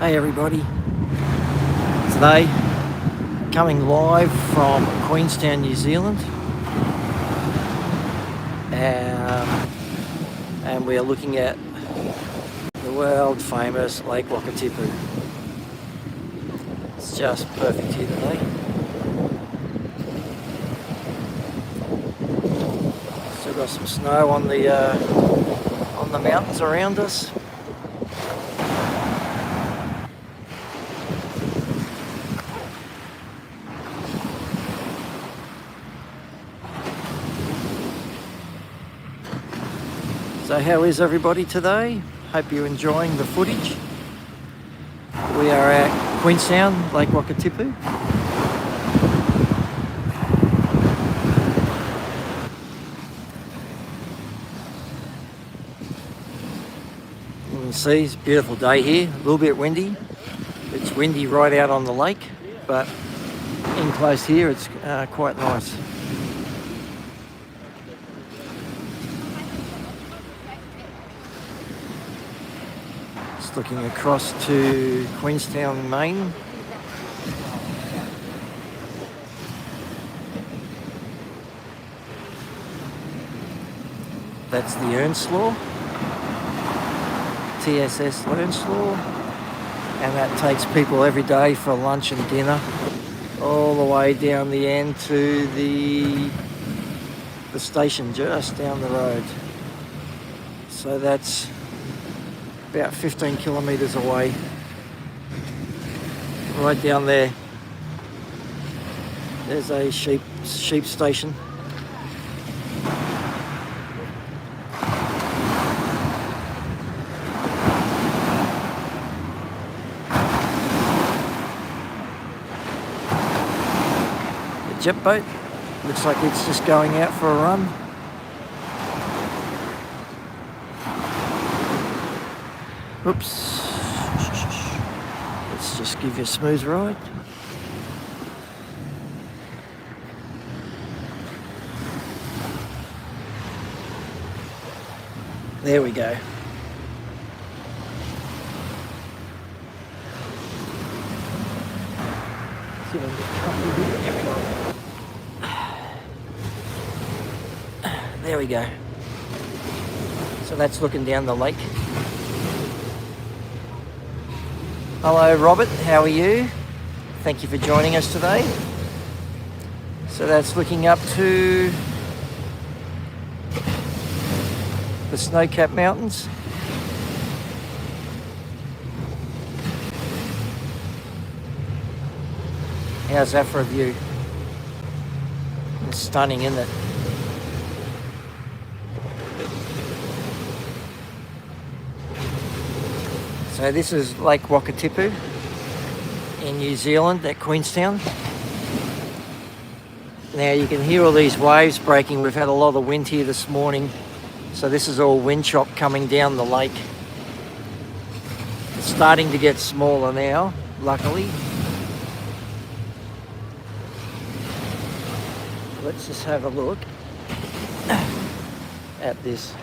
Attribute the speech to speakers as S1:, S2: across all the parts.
S1: Hey everybody, today coming live from Queenstown, New Zealand, and we are looking at the world famous Lake Wakatipu. It's just perfect here today. Still got some snow on the mountains around us. So how is everybody today? Hope you're enjoying the footage. We are at Queenstown Lake Wakatipu. You can see it's a beautiful day here, a little bit windy. It's windy right out on the lake, but in close here it's quite nice. Looking across to Queenstown, Maine. That's the Earnslaw, TSS Earnslaw, and that takes people every day for lunch and dinner, all the way down the end to the station just down the road. So that's about 15 kilometres away, right down there. There's a sheep station. The jet boat looks like it's just going out for a run. Oops, let's just give you a smooth ride. There we go. There we go. So that's looking down the lake. Hello Robert, how are you? Thank you for joining us today. So that's looking up to the snow-capped mountains. How's that for a view? It's stunning, isn't it? So this is Lake Wakatipu in New Zealand at Queenstown. Now you can hear all these waves breaking. We've had a lot of wind here this morning. So this is all wind chop coming down the lake. It's starting to get smaller now, luckily. Let's just have a look at this.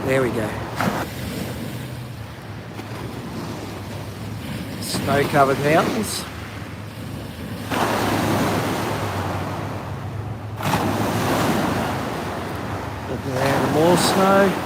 S1: There we go. Snow-covered mountains. Looking around, more snow.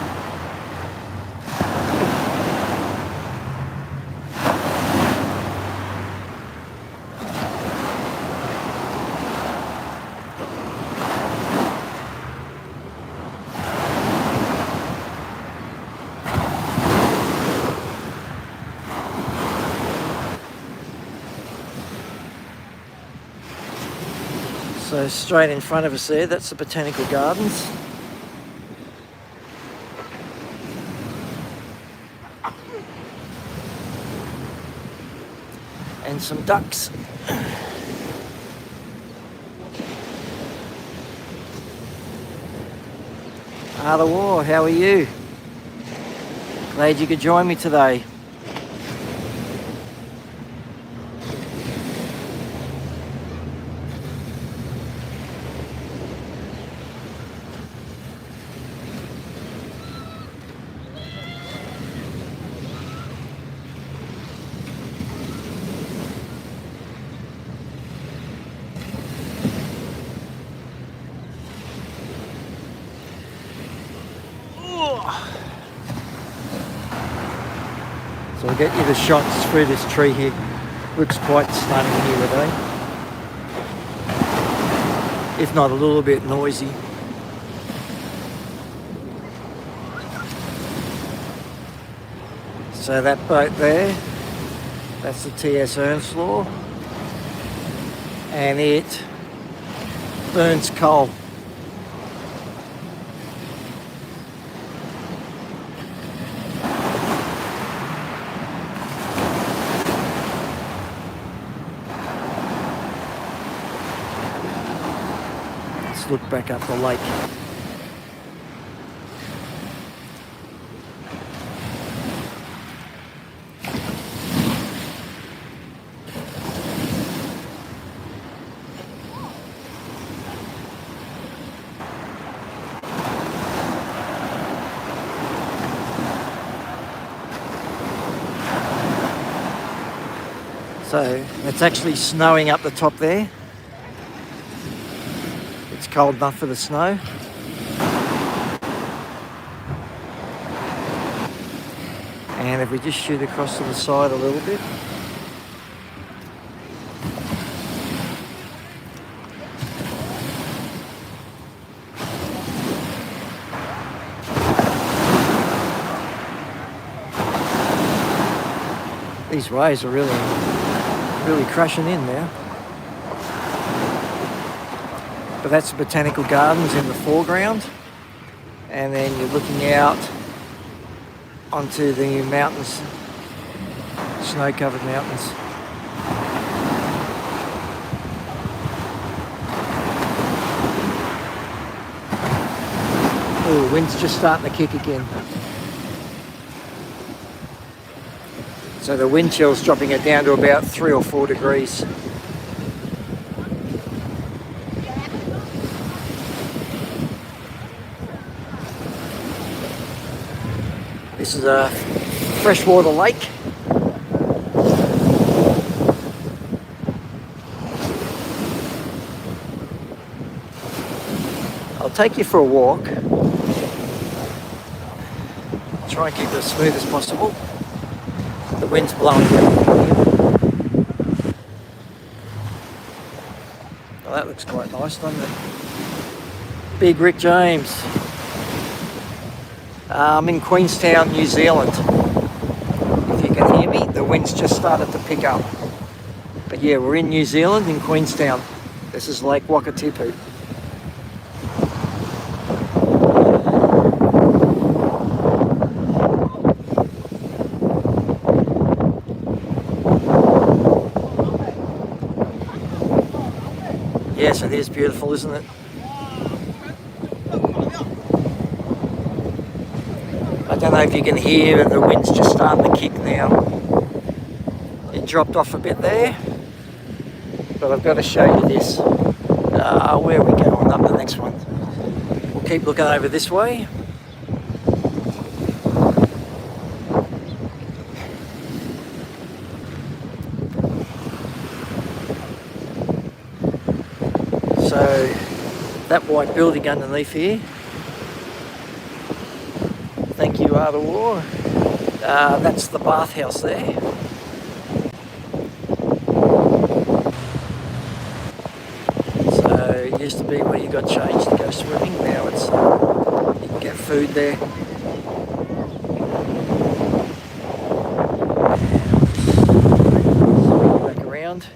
S1: So straight in front of us there, that's the Botanical Gardens. And some ducks. War, how are you? Glad you could join me today. get you the shots through this tree here. Looks quite stunning here today. If not a little bit noisy. So that boat there, that's the TS Earnslaw, and it burns coal. Let's look back up the lake. So it's actually snowing up the top there. It's cold enough for the snow. And if we just shoot across to the side a little bit. These waves are really crashing in now. But that's the botanical gardens in the foreground, and then you're looking out onto the mountains, snow-covered mountains. Oh, the wind's just starting to kick again. So the wind chill's dropping it down to about 3 or 4 degrees. This is a freshwater lake. I'll take you for a walk. Try and keep it as smooth as possible. The wind's blowing down. Well, that looks quite nice, doesn't it? Big Rick James. I'm in Queenstown, New Zealand. If you can hear me, the wind's just started to pick up. But yeah, we're in New Zealand, in Queenstown. This is Lake Wakatipu. Yes, it is beautiful, isn't it? I don't know if you can hear, but the wind's just starting to kick now. It dropped off a bit there, but I've got to show you this. Where are we going? Up the next one. We'll keep looking over this way. So that white building underneath here, thank you, Art of War. That's the bathhouse there. So it used to be where you got changed to go swimming. Now it's you can get food there. Back around.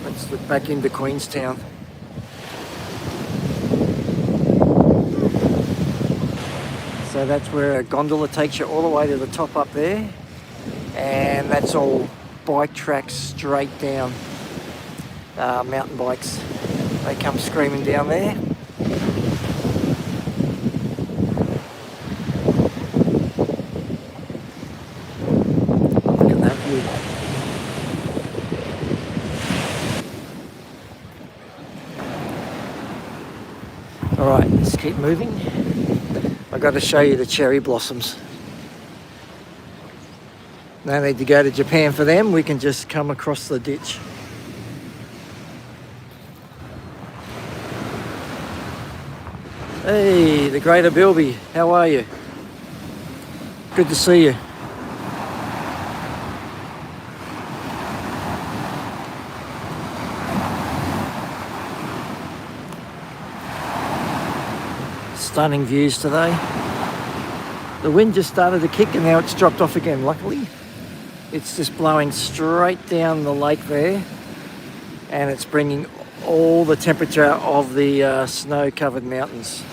S1: Let's look back into Queenstown. So that's where a gondola takes you all the way to the top up there, and that's all bike tracks straight down. Mountain bikes, they come screaming down there. Look at that view. Alright, let's keep moving. I've got to show you the cherry blossoms. No need to go to Japan for them, we can just come across the ditch. Hey, the Greater Bilby, how are you? Good to see you. Stunning views today. The wind just started to kick and now it's dropped off again, luckily. It's just blowing straight down the lake there, and it's bringing all the temperature of the snow-covered mountains.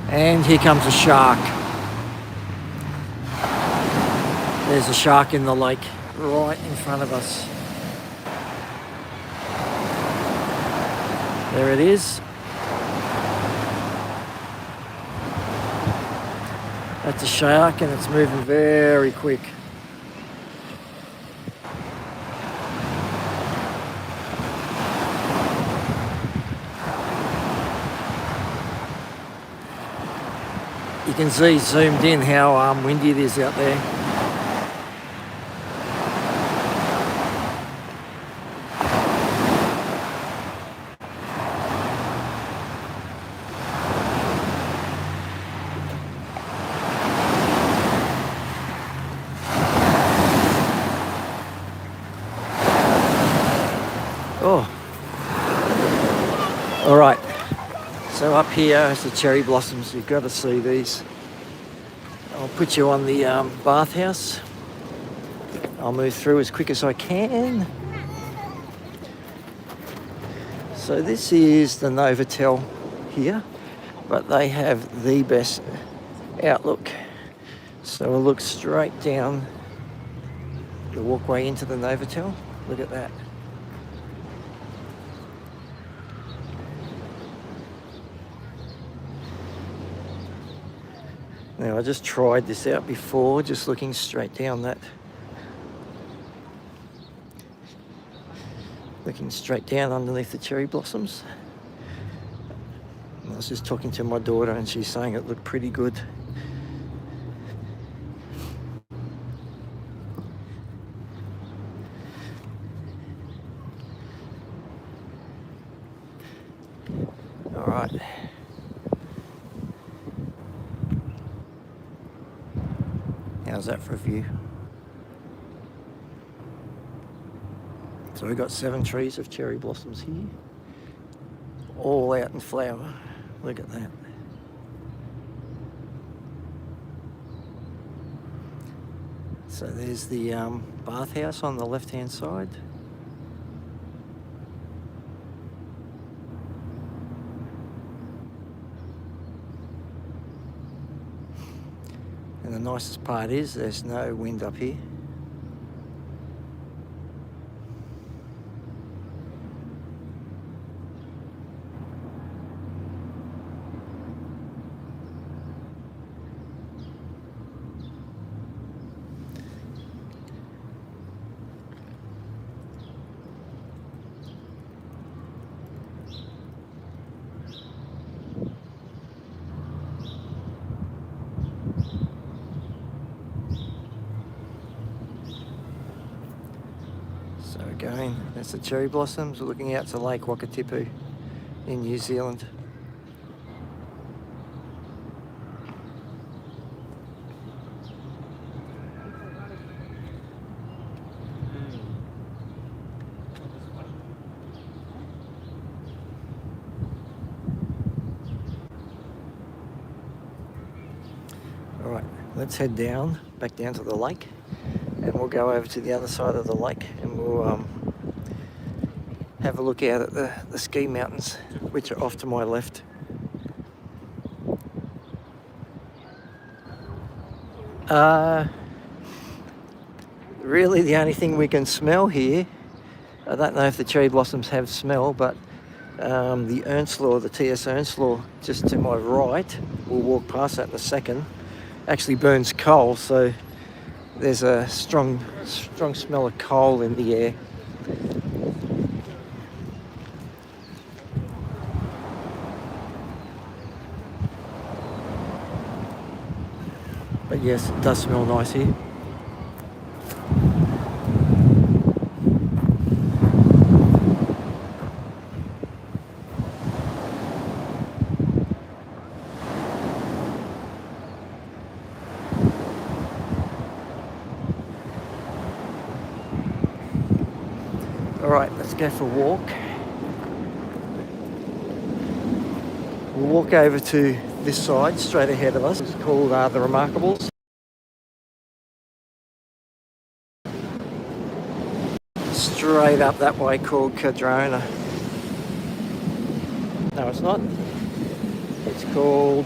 S1: And here comes a shark. There's a shark in the lake right in front of us. There it is. That's a shark and it's moving very quick. You can see zoomed in how windy it is out there. Oh, all right. So up here is the cherry blossoms. You've got to see these. I'll put you on the bathhouse. I'll move through as quick as I can. So this is the Novotel here, but they have the best outlook. So we'll look straight down the walkway into the Novotel. Look at that. Now I just tried this out before, just looking straight down that. Looking straight down underneath the cherry blossoms. And I was just talking to my daughter and she's saying it looked pretty good. All right. How's that for a view? So we've got 7 trees of cherry blossoms here, all out in flower. Look at that. So there's the bathhouse on the left-hand side. And the nicest part is there's no wind up here. So again, that's the cherry blossoms. We're looking out to Lake Wakatipu in New Zealand. All right, let's head down, back down to the lake, and we'll go over to the other side of the lake and we'll have a look out at the ski mountains, which are off to my left. Really the only thing we can smell here, I don't know if the cherry blossoms have smell, but the Ernslaw, the TS Ernslaw, just to my right, we'll walk past that in a second, actually burns coal, so there's a strong smell of coal in the air. But yes, it does smell nice here. go for a walk. We'll walk over to this side, straight ahead of us. It's called the Remarkables. Straight up that way called Cardrona. No, it's not. It's called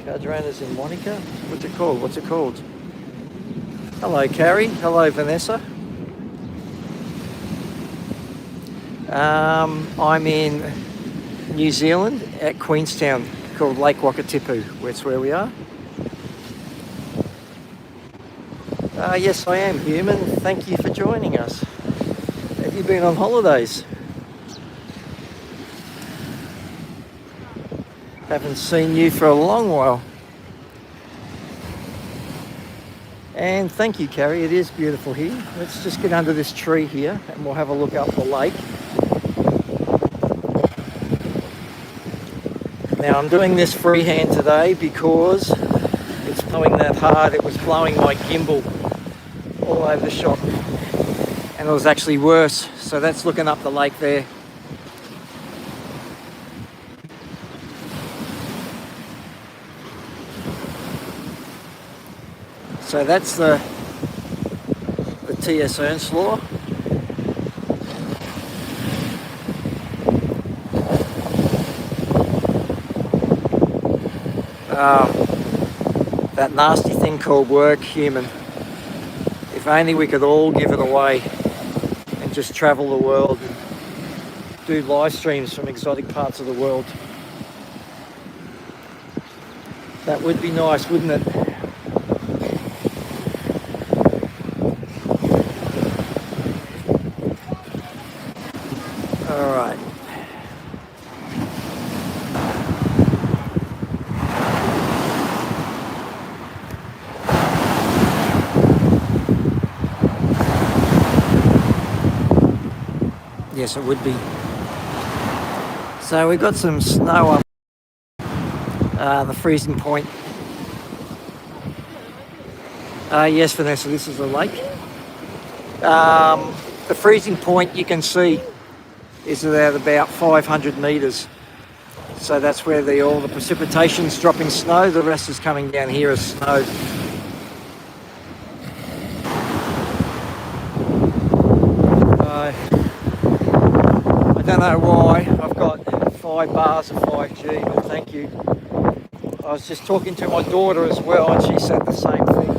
S1: Cardrona's in Monica. What's it called? What's it called? Hello, Carrie. Hello, Vanessa. I'm in New Zealand at Queenstown, called Lake Wakatipu. That's where we are. Yes, I am human. Thank you for joining us. Have you been on holidays? Haven't seen you for a long while. And thank you, Carrie. It is beautiful here. Let's just get under this tree here and we'll have a look up the lake. Now, I'm doing this freehand today because it's blowing that hard. It was blowing my gimbal all over the shop. And it was actually worse. So that's looking up the lake there. So that's the T.S. Earnslaw. That nasty thing called work, human. If only we could all give it away and just travel the world and do live streams from exotic parts of the world. That would be nice, wouldn't it? Alright. Yes, it would be. So we've got some snow up the freezing point. Yes, Vanessa, this is a lake. The freezing point you can see is at about 500 metres. So that's where all the precipitation's dropping snow. The rest is coming down here as snow. I don't know why I've got 5 bars of 5G, but thank you. I was just talking to my daughter as well and she said the same thing.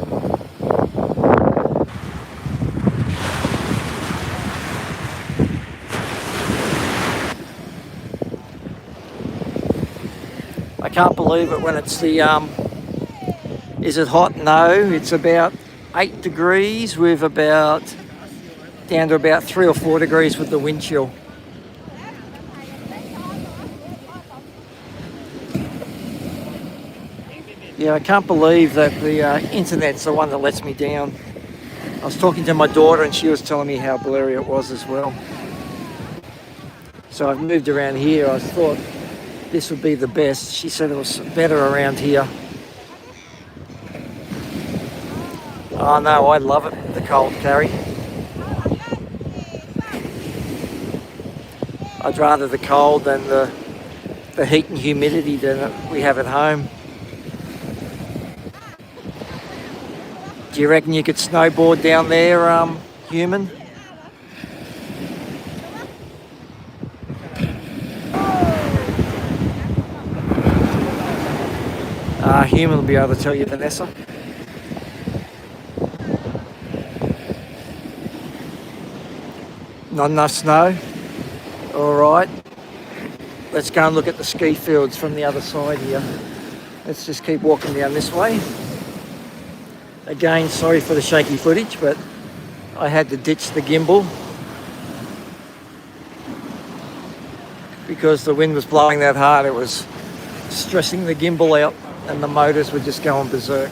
S1: I can't believe it when it's the, is it hot? No, it's about 8 degrees with down to about 3 or 4 degrees with the wind chill. Yeah, I can't believe that the internet's the one that lets me down. I was talking to my daughter and she was telling me how blurry it was as well. So I've moved around here. I thought this would be the best. She said it was better around here. Oh no, I love it, the cold, Carrie. I'd rather the cold than the heat and humidity that we have at home. Do you reckon you could snowboard down there, human? Human will be able to tell you, Vanessa. Not enough snow? Alright. Let's go and look at the ski fields from the other side here. Let's just keep walking down this way. Again, sorry for the shaky footage, but I had to ditch the gimbal because the wind was blowing that hard. It was stressing the gimbal out and the motors were just going berserk.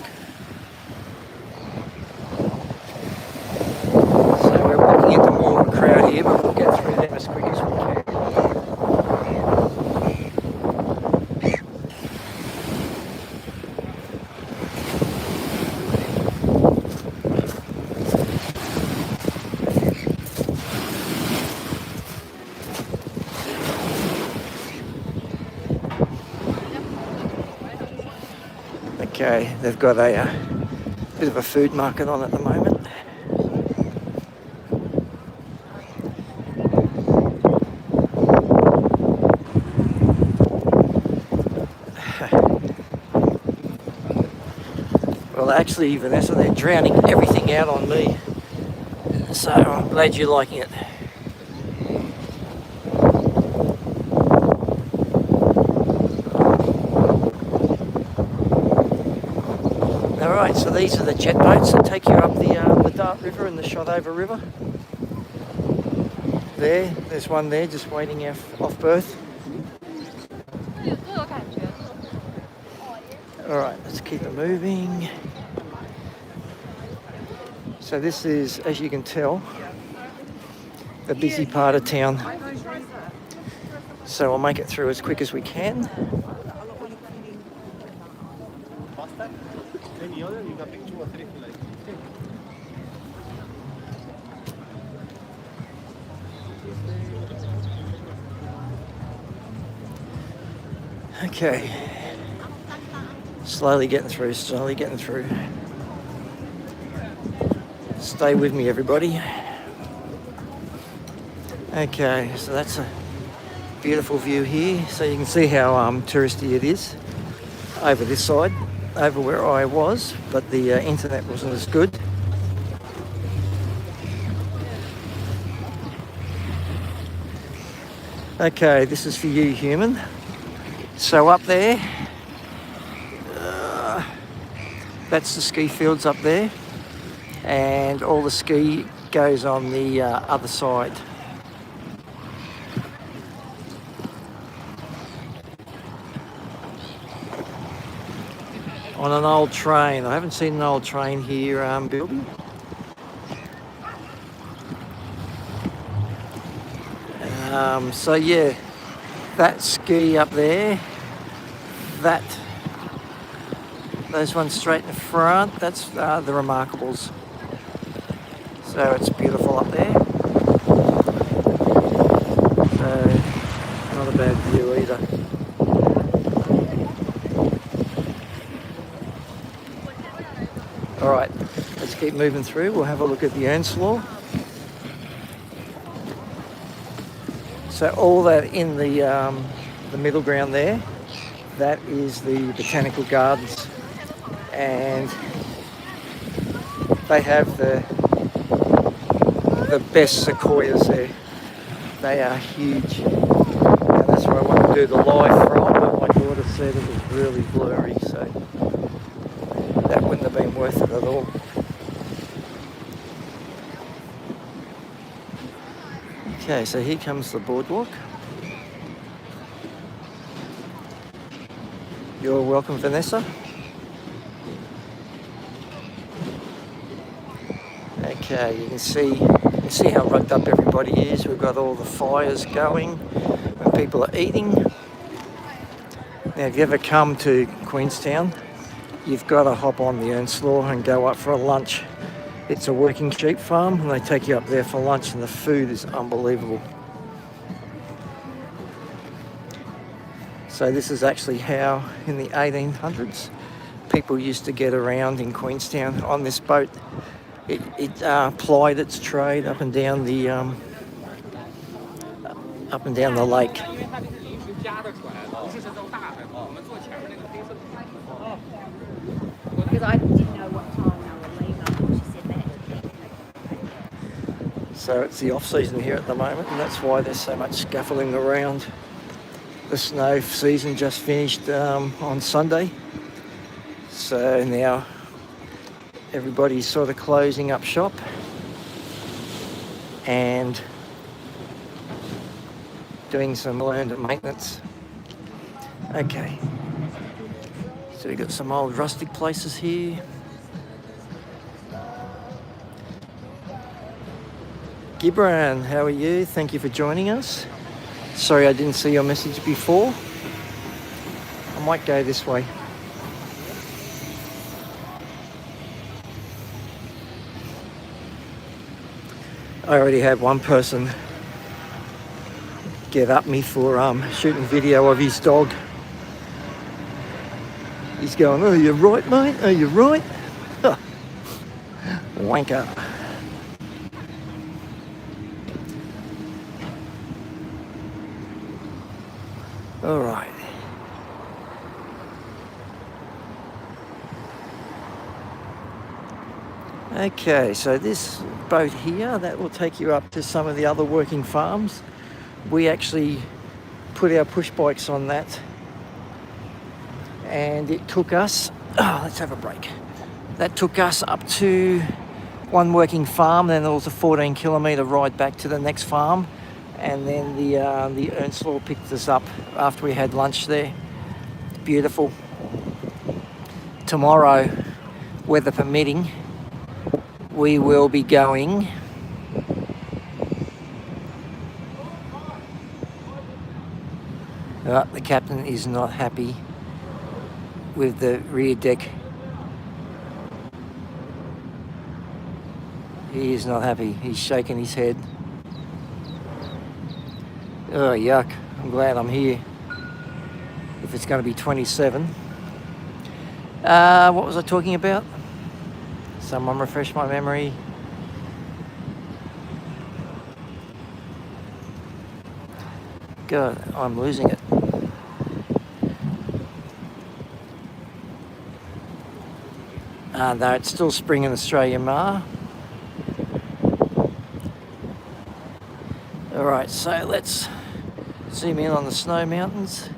S1: So we're walking into more of a crowd here, but we'll get through them as quick as we can. Okay, they've got a bit of a food market on at the moment. Well, actually, Vanessa, they're drowning everything out on me. So I'm glad you're liking it. Alright, so these are the jet boats that take you up the Dart River and the Shotover River. There's one there just waiting off berth. Alright, let's keep it moving. So this is, as you can tell, the busy part of town. So we'll make it through as quick as we can. Okay, slowly getting through. Stay with me, everybody. Okay, so that's a beautiful view here. So you can see how touristy it is over this side, over where I was, but the internet wasn't as good. Okay, this is for you, human. So up there, that's the ski fields up there, and all the ski goes on the other side. On an old train. I haven't seen an old train here building. So yeah, that ski up there, those ones straight in the front, that's the Remarkables. So it's beautiful up there. So not a bad view either. All right, let's keep moving through. We'll have a look at the Earnslaw. So all that in the middle ground there, that is the botanical gardens, and they have the best sequoias there. They are huge, and that's where I want to do the live from, but my daughter said it was really blurry, so that wouldn't have been worth it at all. Okay, so here comes the boardwalk. You're welcome, Vanessa. Okay, you can see how rugged up everybody is. We've got all the fires going when people are eating. Now, if you ever come to Queenstown, you've got to hop on the Earnslaw and go up for a lunch. It's a working sheep farm, and they take you up there for lunch, and the food is unbelievable. So this is actually how, in the 1800s, people used to get around in Queenstown on this boat. It plied its trade up and down the lake.
S2: Because I didn't know what time they were leaving when she said that.
S1: So it's the off season here at the moment, and that's why there's so much scuffling around. The snow season just finished on Sunday, so now everybody's sort of closing up shop and doing some learned maintenance. Okay, so we've got some old rustic places here. Gibran, how are you? Thank you for joining us. Sorry I didn't see your message before. I might go this way. I already had one person get up me for shooting video of his dog. He's going, oh, you're right, mate? Are you right? Huh. Wanker. All right. Okay, so this boat here, that will take you up to some of the other working farms. We actually put our push bikes on that, and it took us, let's have a break. That took us up to one working farm, then there was a 14-kilometre ride back to the next farm, and then the Earnslaw picked us up after we had lunch there. Beautiful. Tomorrow, weather permitting, we will be going the captain is not happy with the rear deck. He is not happy. He's shaking his head. Oh, yuck. I'm glad I'm here. If it's going to be 27. What was I talking about? Someone refresh my memory. God, I'm losing it. No, it's still spring in Australia, Ma. Alright, so let's zoom in on the snow mountains.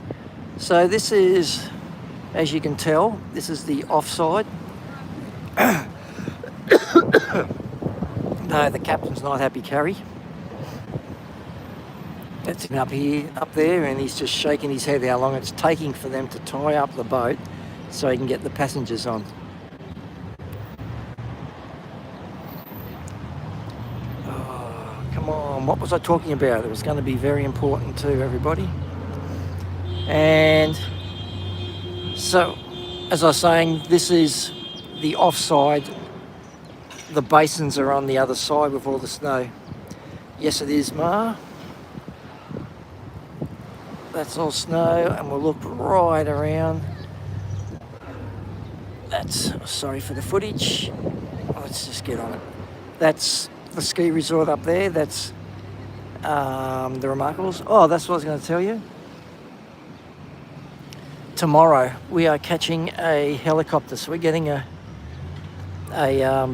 S1: So this is, as you can tell, this is the offside. No, the captain's not happy, Carrie. That's him up here, up there, and he's just shaking his head how long it's taking for them to tie up the boat so he can get the passengers on. Oh, come on, what was I talking about? It was going to be very important to everybody. And so, as I was saying, this is the offside. The basins are on the other side with all the snow. Yes, it is, Ma. That's all snow, and we'll look right around. That's, sorry for the footage. Let's just get on it. That's the ski resort up there. That's the Remarkables. Oh, that's what I was going to tell you. Tomorrow we are catching a helicopter, so we're getting a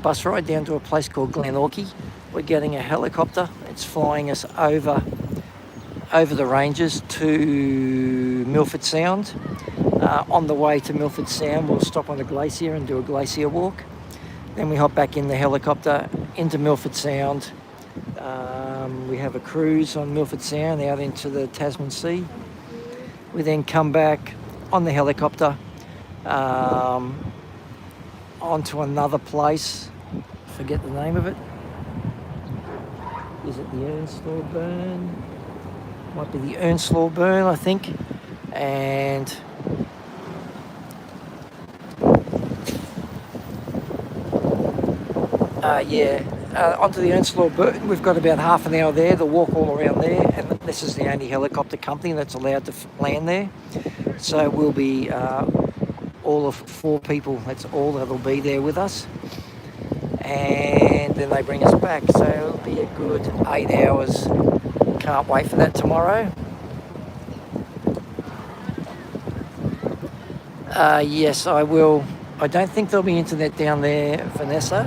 S1: bus ride down to a place called Glenorchy. We're getting a helicopter. It's flying us over the ranges to Milford Sound. On the way to Milford Sound, we'll stop on a glacier and do a glacier walk. Then we hop back in the helicopter into Milford Sound. We have a cruise on Milford Sound out into the Tasman Sea. We then come back on the helicopter onto another place. Forget the name of it. Is it the Earnslaw Burn? Might be the Earnslaw Burn, I think. And onto the Earnslaw Burn. We've got about half an hour there to walk all around there, and this is the only helicopter company that's allowed to land there. So we'll be all of 4 people. That's all that'll be there with us. And then they bring us back. So it'll be a good 8 hours. Can't wait for that tomorrow. Yes, I will. I don't think there'll be internet down there, Vanessa,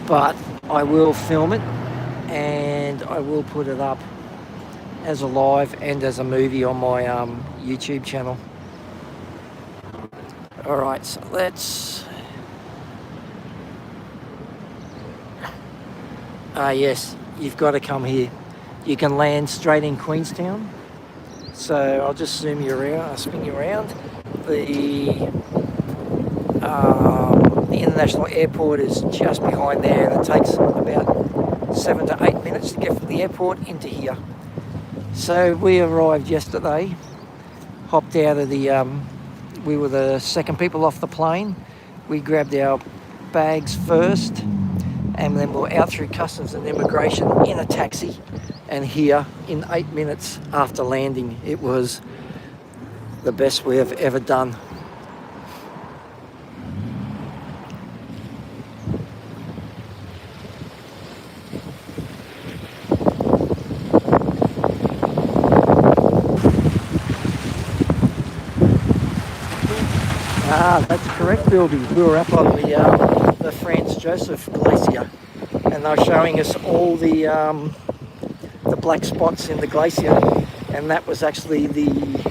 S1: but I will film it and I will put it up as a live and as a movie on my YouTube channel. Alright, so let's... yes, you've got to come here. You can land straight in Queenstown. So I'll just zoom you around, I'll spin you around. The international airport is just behind there, and it takes about 7 to 8 minutes to get from the airport into here. So we arrived yesterday, hopped out of the, we were the second people off the plane. We grabbed our bags first, and then we're out through customs and immigration in a taxi, and here in 8 minutes after landing. It was the best we have ever done. Ah, that's correct, Bilby. We were up on the Franz Joseph Glacier, and they were showing us all the black spots in the glacier, and that was actually the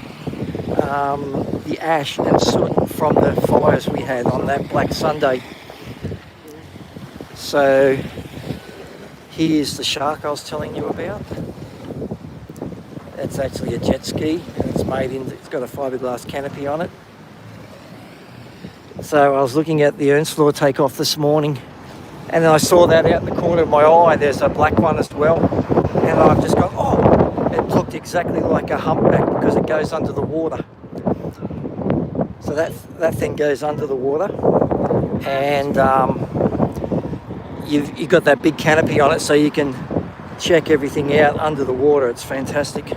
S1: ash and soot from the fires we had on that Black Sunday. So here's the shark I was telling you about. It's actually a jet ski, and it's got a fiberglass canopy on it. So I was looking at the Ernslaw takeoff this morning, and then I saw that out in the corner of my eye. There's a black one as well, and I've just gone, oh, it looked exactly like a humpback because it goes under the water. So that thing goes under the water, and you've got that big canopy on it, so you can check everything out under the water. It's fantastic.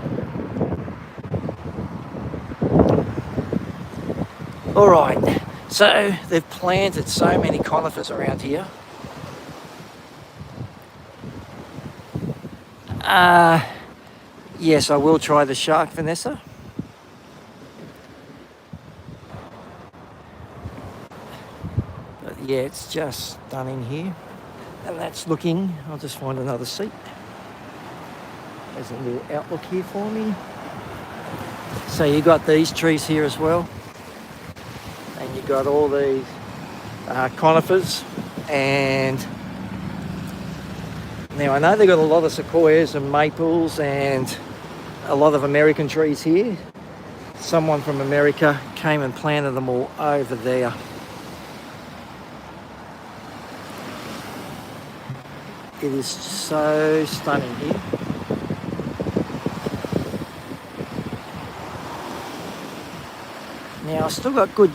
S1: All right, so they've planted so many conifers around here. Yes, I will try the shark, Vanessa. But yeah, it's just stunning here. And that's looking, I'll just find another seat. There's a little outlook here for me. So you got these trees here as well. And you got all these conifers. And now I know they've got a lot of sequoias and maples and a lot of American trees here. Someone from America came and planted them all over there. It is so stunning here. Now I've still got good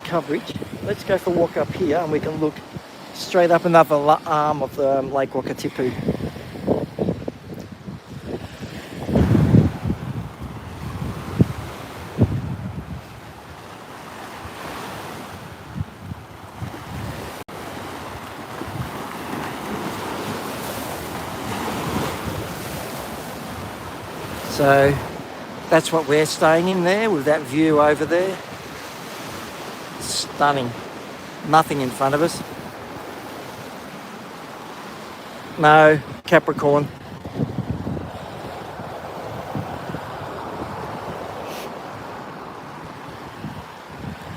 S1: coverage. Let's go for a walk up here and we can look straight up another arm of the Lake Wakatipu. So that's what we're staying in there with that view over there. Stunning. Nothing in front of us. No, Capricorn.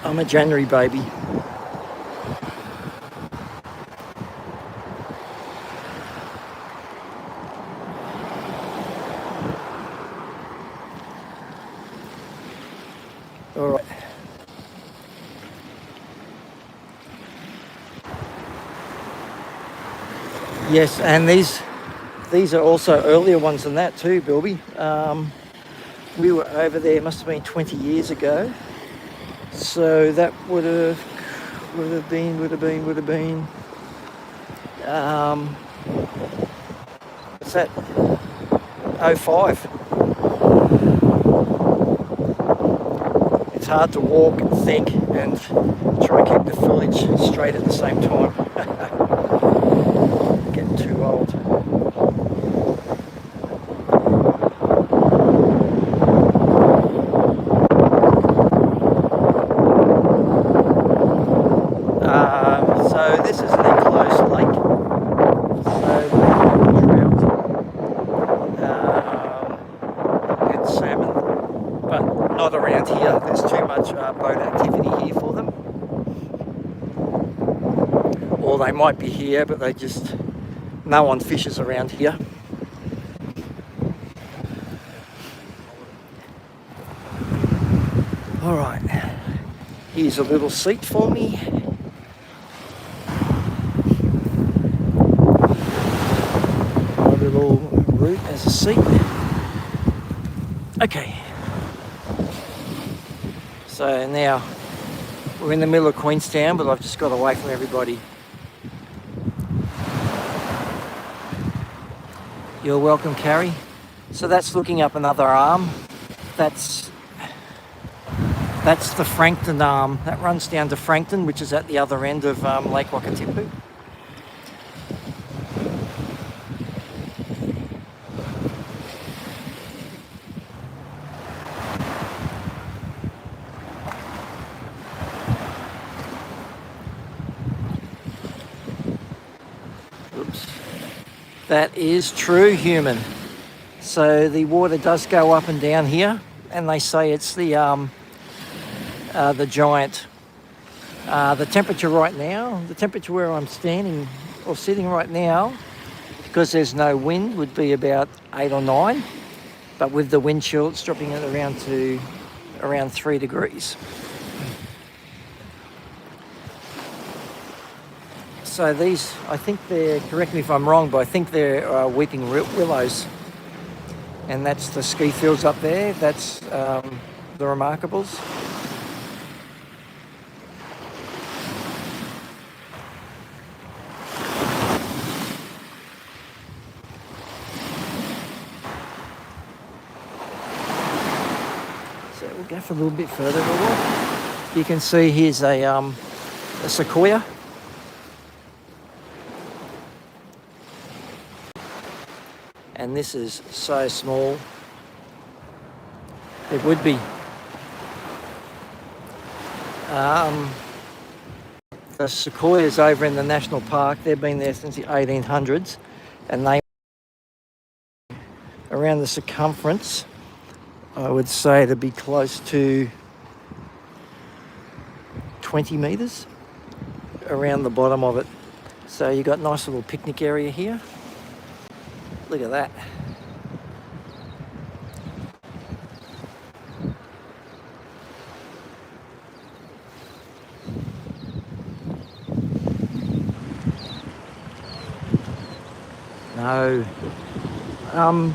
S1: I'm a January baby. All right. Yes, and these are also earlier ones than that too, Bilby. We were over there, must have been 20 years ago. So that would have been. What's that? 05. It's hard to walk, think, and try and keep the footage straight at the same time. Getting too old. So this is an enclosed lake. So trout and salmon, but not around here. There's too much boat activity here for them. Or they might be here, but no one fishes around here. All right, here's a little seat for me. My little route as a seat. Okay. So now we're in the middle of Queenstown, but I've just got away from everybody. You're welcome, Carrie. So that's looking up another arm. That's the Frankton arm. That runs down to Frankton, which is at the other end of Lake Wakatipu. That is true, human. So the water does go up and down here, and they say it's the giant. The temperature right now, the temperature where I'm standing or sitting right now, because there's no wind, would be about 8 or 9. But with the wind chill, it's dropping it around 3 degrees. So these, I think they're, correct me if I'm wrong, but I think they're weeping willows. And that's the ski fields up there. That's the Remarkables. So we'll go for a little bit further. You can see here's a sequoia. And this is so small. It would be. The sequoias over in the national park, they've been there since the 1800s, and they, around the circumference, I would say to be close to 20 metres around the bottom of it. So you've got a nice little picnic area here. Look at that. No.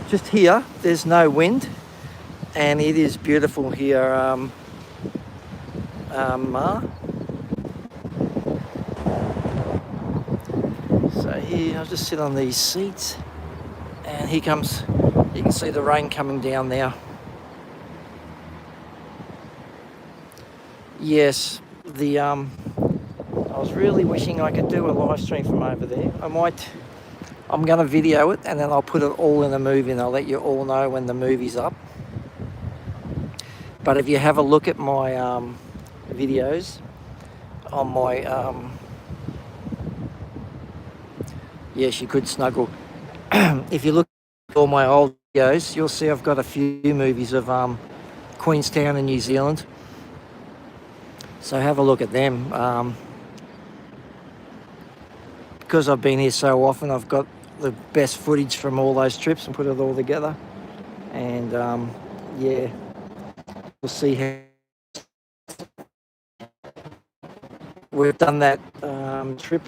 S1: Just here, there's no wind, and it is beautiful here. So here, I'll just sit on these seats. And here comes, you can see the rain coming down now. Yes, I was really wishing I could do a live stream from over there. I'm going to video it, and then I'll put it all in a movie, and I'll let you all know when the movie's up. But if you have a look at my videos on my, yes, you could snuggle. If you look at all my old videos, you'll see I've got a few movies of Queenstown in New Zealand. So have a look at them. Because I've been here so often, I've got the best footage from all those trips and put it all together. And yeah, we'll see how we've done that trip.